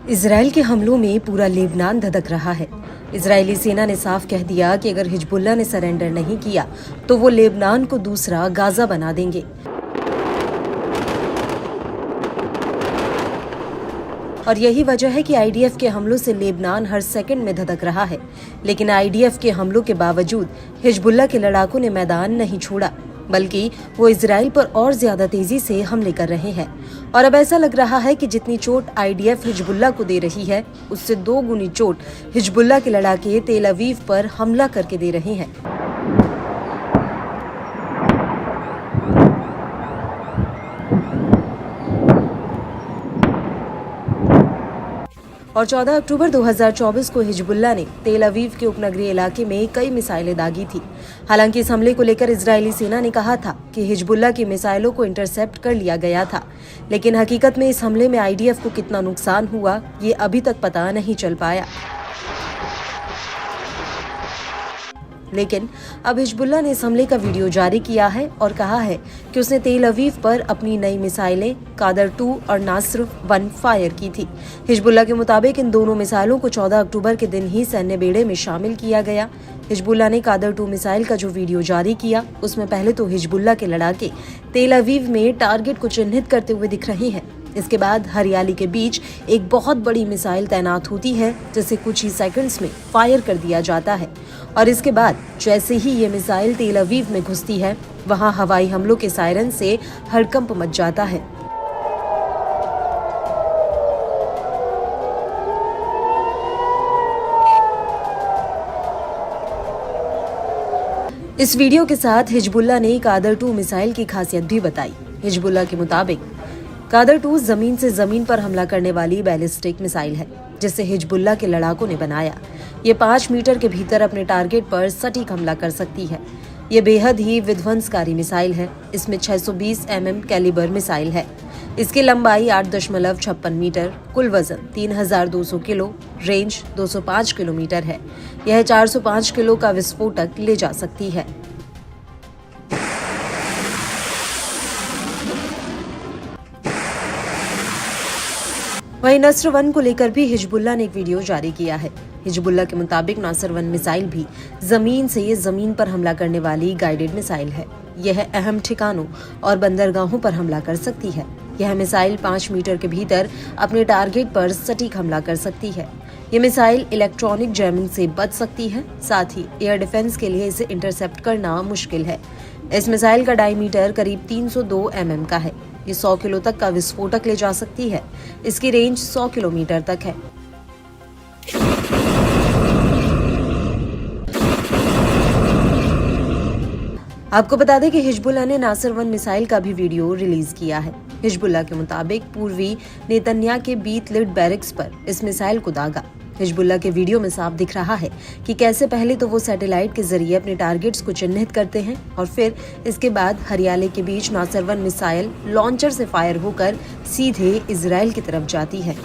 Israel के हमलों में पूरा लेबनान धधक रहा है। इजरायली सेना ने साफ कह दिया कि अगर हिजबुल्लाह ने सरेंडर नहीं किया तो वो लेबनान को दूसरा गाजा बना देंगे। और यही वजह है कि आईडीएफ के हमलों से लेबनान हर सेकंड में धधक रहा है। लेकिन आईडीएफ के हमलों के बावजूद हिजबुल्लाह के लड़ाकों ने मैदान नहीं छोड़ा, बल्कि वो इजराइल पर और ज्यादा तेजी से हमले कर रहे हैं। और अब ऐसा लग रहा है कि जितनी चोट आईडीएफ हिजबुल्लाह को दे रही है, उससे 2 गुनी चोट हिजबुल्लाह के लड़ाके तेल अवीव पर हमला करके दे रहे हैं। और 14 अक्टूबर 2024 को हिजबुल्लाह ने तेल अवीव के उपनगरीय इलाके में कई मिसाइलें दागी थी। हालांकि इस हमले को लेकर इजरायली सेना ने कहा था कि हिजबुल्लाह की मिसाइलों को इंटरसेप्ट कर लिया गया था, लेकिन हकीकत में इस हमले में आईडीएफ को कितना नुकसान हुआ ये अभी तक पता नहीं चल पाया। लेकिन अब हिजबुल्लाह ने इस हमले का वीडियो जारी किया है और कहा है कि उसने तेल अवीव पर अपनी नई मिसाइलें कादर 2 और नासर 1 फायर की थी। हिजबुल्लाह के मुताबिक इन दोनों मिसाइलों को 14 अक्टूबर के दिन ही सैन्य बेड़े में शामिल किया गया। हिजबुल्लाह ने कादर 2 मिसाइल का जो वीडियो जारी किया, उसमें पहले तो हिजबुल्लाह के लड़ाके तेल अवीव में टारगेट को चिन्हित करते हुए दिख रहे हैं। इसके बाद हरियाली के बीच एक बहुत बड़ी मिसाइल तैनात होती है, जिसे कुछ ही सेकंड्स में फायर कर दिया जाता है। और इसके बाद जैसे ही ये मिसाइल तेल अवीव में घुसती है, वहां हवाई हमलों के सायरन से हड़कंप मच जाता है। इस वीडियो के साथ हिजबुल्लाह ने कादर 2 मिसाइल की खासियत भी बताई। हिजबुल्लाह के मुताबिक कादर 2 जमीन से जमीन पर हमला करने वाली बैलिस्टिक मिसाइल है, जिसे हिजबुल्लाह के लड़ाकों ने बनाया। ये 5 मीटर के भीतर अपने टारगेट पर सटीक हमला कर सकती है। ये बेहद ही विध्वंसकारी मिसाइल है। इसमें 620 mm कैलिबर मिसाइल है। इसकी लंबाई 8.56 मीटर, कुल वजन 3200 किलो, रेंज 205 किलोमीटर है। यह 405 किलो का विस्फोटक ले जा सकती है। वहीं नासर 1 को लेकर भी हिजबुल्लाह ने एक वीडियो जारी किया है। हिजबुल्लाह के मुताबिक नासर 1 मिसाइल भी जमीन से जमीन पर हमला करने वाली गाइडेड मिसाइल है। यह अहम ठिकानों और बंदरगाहों पर हमला कर सकती है। यह मिसाइल 5 मीटर के भीतर अपने टारगेट पर सटीक हमला कर सकती है। ये मिसाइल इलेक्ट्रॉनिक जैमिंग से बच सकती है, साथ ही एयर डिफेंस के लिए इसे इंटरसेप्ट करना मुश्किल है। इस मिसाइल का डायमीटर करीब 302 mm का है। ये 100 किलो तक का विस्फोटक ले जा सकती है। इसकी रेंज 100 किलोमीटर तक है। आपको बता दें कि हिजबुल्लाह ने नासर 1 मिसाइल का भी वीडियो रिलीज किया है। हिजबुल्लाह के मुताबिक पूर्वी नेतन्याह के बीत लिड बैरिक्स पर इस मिसाइल को दागा। हिजबुल्लाह के वीडियो में साफ दिख रहा है कि कैसे पहले तो वो सैटेलाइट के जरिए अपने टारगेट्स को चिन्हित करते हैं और फिर इसके बाद हरियाले के बीच नासर 1 मिसाइल लॉन्चर से फायर होकर सीधे इजराइल की तरफ जाती है।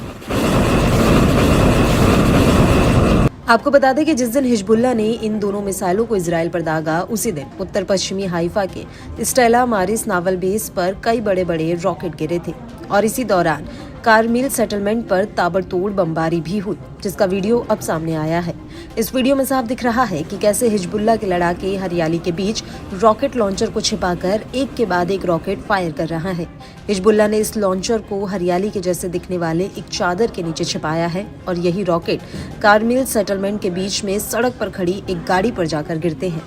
आपको बता दें कि जिस दिन हिजबुल्लाह ने इन दोनों मिसाइलों को इजराइल पर दागा, उसी दिन उत्तर पश्चिमी हाइफा के स्टेला मारिस नावल बेस पर कई बड़े बड़े रॉकेट गिरे थे और इसी दौरान कारमिल सेटलमेंट पर ताबड़तोड़ बमबारी भी हुई, जिसका वीडियो अब सामने आया है। इस वीडियो में साफ दिख रहा है कि कैसे हिजबुल्लाह के लड़ाके हरियाली के बीच रॉकेट लॉन्चर को छिपाकर एक के बाद एक रॉकेट फायर कर रहा है। हिजबुल्लाह ने इस लॉन्चर को हरियाली के जैसे दिखने वाले एक चादर के नीचे छिपाया है और यही रॉकेट कारमिल सेटलमेंट के बीच में सड़क पर खड़ी एक गाड़ी पर जाकर गिरते हैं।